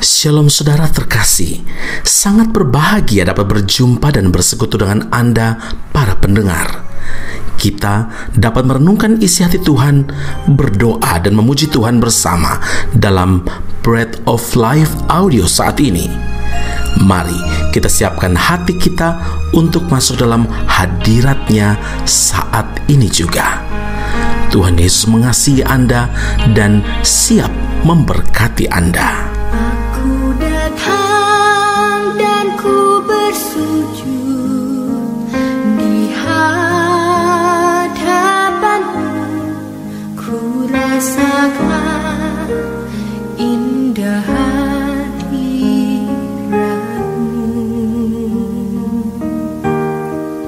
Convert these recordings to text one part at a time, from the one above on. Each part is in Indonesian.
Shalom saudara terkasih, sangat berbahagia dapat berjumpa dan bersekutu dengan Anda para pendengar. Kita dapat merenungkan isi hati Tuhan, berdoa dan memuji Tuhan bersama dalam Bread of Life audio saat ini. Mari kita siapkan hati kita untuk masuk dalam hadirat-Nya saat ini juga. Tuhan Yesus mengasihi Anda dan siap memberkati Anda. Aku datang dan ku bersujud di hadapan-Mu, ku rasakan indah hadirat-Mu.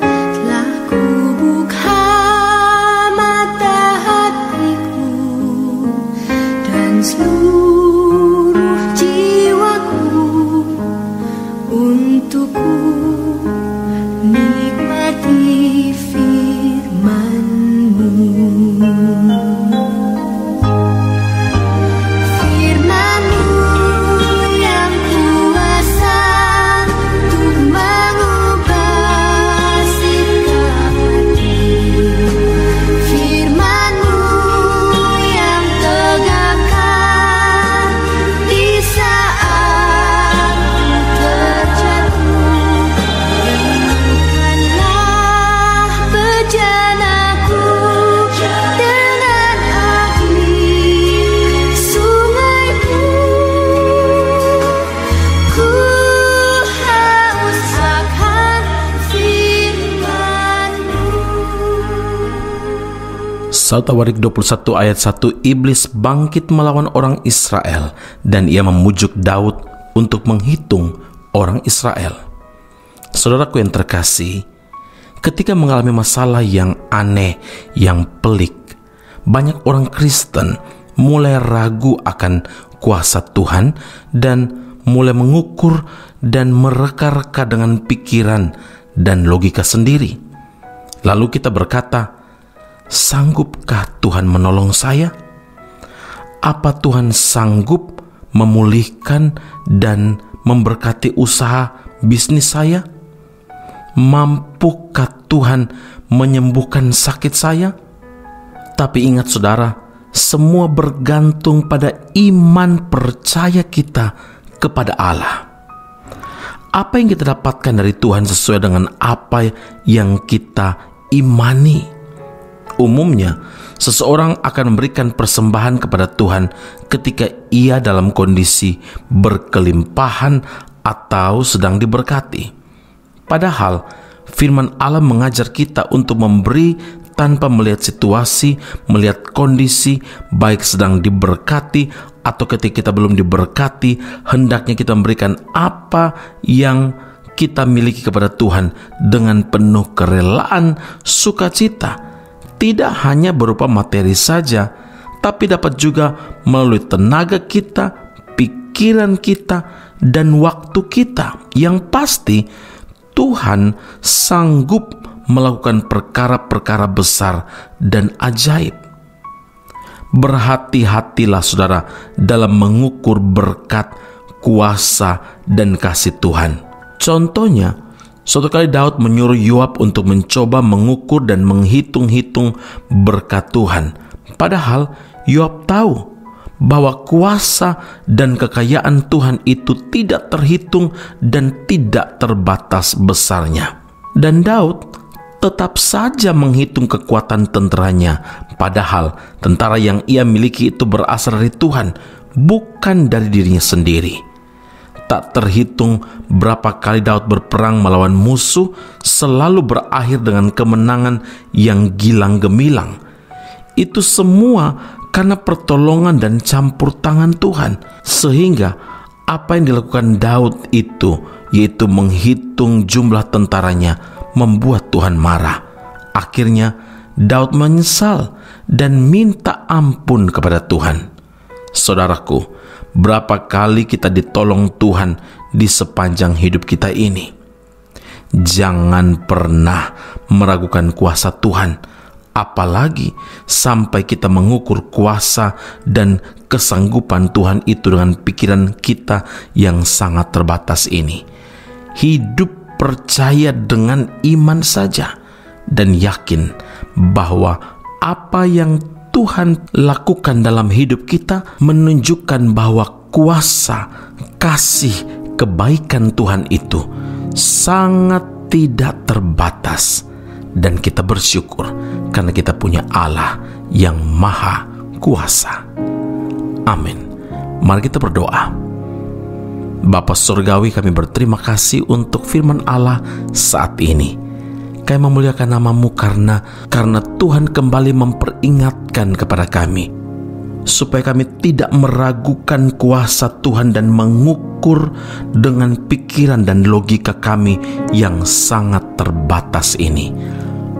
Telah ku buka mata hatiku dan seluruh untuk ku nikmati firman-Mu. Firman-Mu yang kuasa untuk mengubah sikap hati. Firman-Mu yang tegakkan di saat Tawarik 21 ayat 1, Iblis bangkit melawan orang Israel dan ia memujuk Daud untuk menghitung orang Israel. Saudaraku yang terkasih, ketika mengalami masalah yang aneh, yang pelik, banyak orang Kristen mulai ragu akan kuasa Tuhan dan mulai mengukur dan mereka-reka dengan pikiran dan logika sendiri. Lalu kita berkata, sanggupkah Tuhan menolong saya? Apa Tuhan sanggup memulihkan dan memberkati usaha bisnis saya? Mampukah Tuhan menyembuhkan sakit saya? Tapi ingat saudara, semua bergantung pada iman percaya kita kepada Allah. Apa yang kita dapatkan dari Tuhan sesuai dengan apa yang kita imani. Umumnya, seseorang akan memberikan persembahan kepada Tuhan ketika ia dalam kondisi berkelimpahan atau sedang diberkati. Padahal, firman Allah mengajar kita untuk memberi tanpa melihat situasi, melihat kondisi, baik sedang diberkati atau ketika kita belum diberkati, hendaknya kita memberikan apa yang kita miliki kepada Tuhan dengan penuh kerelaan, sukacita. Tidak hanya berupa materi saja, tapi dapat juga melalui tenaga kita, pikiran kita, dan waktu kita. Yang pasti, Tuhan sanggup melakukan perkara-perkara besar dan ajaib. Berhati-hatilah saudara dalam mengukur berkat, kuasa, dan kasih Tuhan. Contohnya, suatu kali Daud menyuruh Yoab untuk mencoba mengukur dan menghitung-hitung berkat Tuhan. Padahal Yoab tahu bahwa kuasa dan kekayaan Tuhan itu tidak terhitung dan tidak terbatas besarnya. Dan Daud tetap saja menghitung kekuatan tenteranya. Padahal tentara yang ia miliki itu berasal dari Tuhan, bukan dari dirinya sendiri. Tak terhitung berapa kali Daud berperang melawan musuh, selalu berakhir dengan kemenangan yang gilang gemilang. Itu semua karena pertolongan dan campur tangan Tuhan. Sehingga apa yang dilakukan Daud itu, yaitu menghitung jumlah tentaranya, membuat Tuhan marah. Akhirnya Daud menyesal dan minta ampun kepada Tuhan. Saudaraku, berapa kali kita ditolong Tuhan di sepanjang hidup kita ini? Jangan pernah meragukan kuasa Tuhan, apalagi sampai kita mengukur kuasa dan kesanggupan Tuhan itu dengan pikiran kita yang sangat terbatas ini. Hidup percaya dengan iman saja dan yakin bahwa apa yang Tuhan lakukan dalam hidup kita menunjukkan bahwa kuasa, kasih, kebaikan Tuhan itu sangat tidak terbatas. Dan kita bersyukur karena kita punya Allah yang maha kuasa. Amin. Mari kita berdoa. Bapa Surgawi, kami berterima kasih untuk firman Allah saat ini. Kami memuliakan nama-Mu karena Tuhan kembali memperingatkan kepada kami supaya kami tidak meragukan kuasa Tuhan dan mengukur dengan pikiran dan logika kami yang sangat terbatas ini.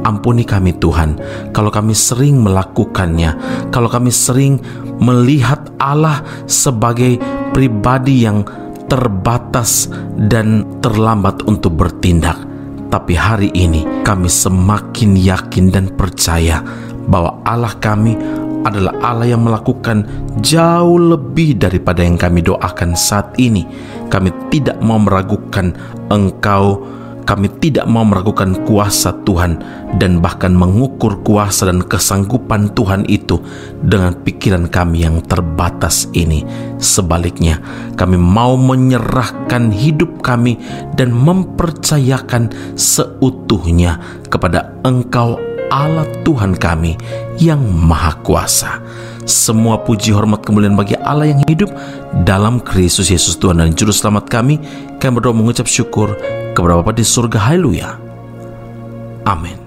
Ampuni kami Tuhan, kalau kami sering melakukannya, kalau kami sering melihat Allah sebagai pribadi yang terbatas dan terlambat untuk bertindak. Tapi hari ini kami semakin yakin dan percaya bahwa Allah kami adalah Allah yang melakukan jauh lebih daripada yang kami doakan saat ini. Kami tidak mau meragukan Engkau, kami tidak mau meragukan kuasa Tuhan, dan bahkan mengukur kuasa dan kesanggupan Tuhan itu dengan pikiran kami yang terbatas ini. Sebaliknya, kami mau menyerahkan hidup kami dan mempercayakan seutuhnya kepada Engkau, Allah Tuhan kami yang Maha Kuasa. Semua puji, hormat, kemuliaan bagi Allah yang hidup dalam Kristus Yesus Tuhan dan Juru Selamat kami. Kami berdoa mengucap syukur kepada Bapa di surga. Haleluya. Amin.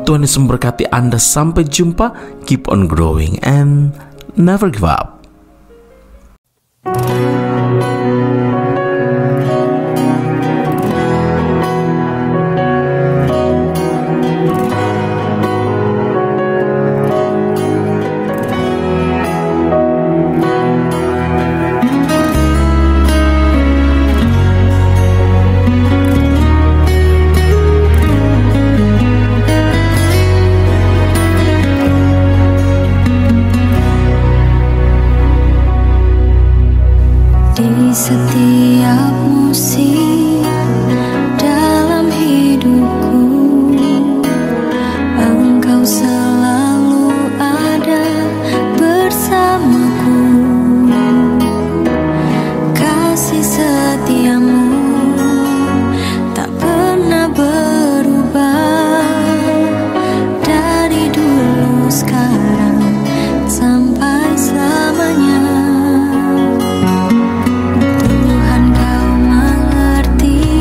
Tuhan Yesus memberkati Anda. Sampai jumpa. Keep on growing and never give up. Di setiap musim dalam hidupku, Engkau selalu ada bersamaku. Kasih setiamu tak pernah berubah, dari dulu, sekarang, sampai selamanya. Tuhan, Kau mengerti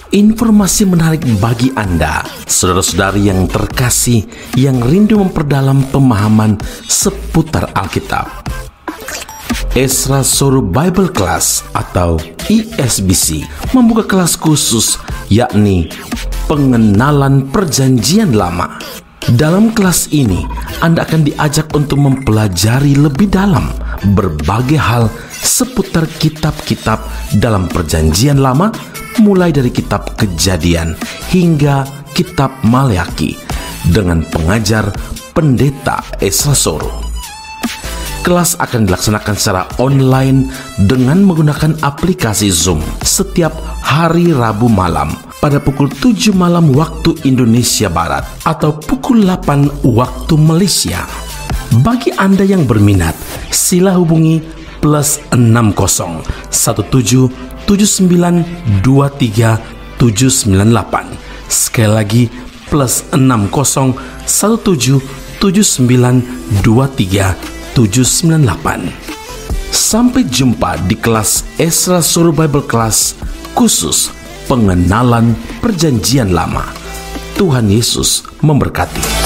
Informasi menarik bagi Anda, saudara-saudari yang terkasih, yang rindu memperdalam pemahaman seputar Alkitab. Ezra Soru Bible Class atau ESBC membuka kelas khusus, yakni pengenalan Perjanjian Lama. Dalam kelas ini, Anda akan diajak untuk mempelajari lebih dalam berbagai hal seputar kitab-kitab dalam Perjanjian Lama, mulai dari kitab Kejadian hingga kitab Maleakhi dengan pengajar Pendeta Ezra Soru. Kelas akan dilaksanakan secara online dengan menggunakan aplikasi Zoom setiap hari Rabu malam pada pukul 7 malam waktu Indonesia Barat atau pukul 8 waktu Malaysia. Bagi Anda yang berminat, sila hubungi +60 17 7923 798. Sekali lagi +60 17 7923 798. Sampai jumpa di kelas Ezra Soru Bible Class khusus pengenalan Perjanjian Lama. Tuhan Yesus memberkati.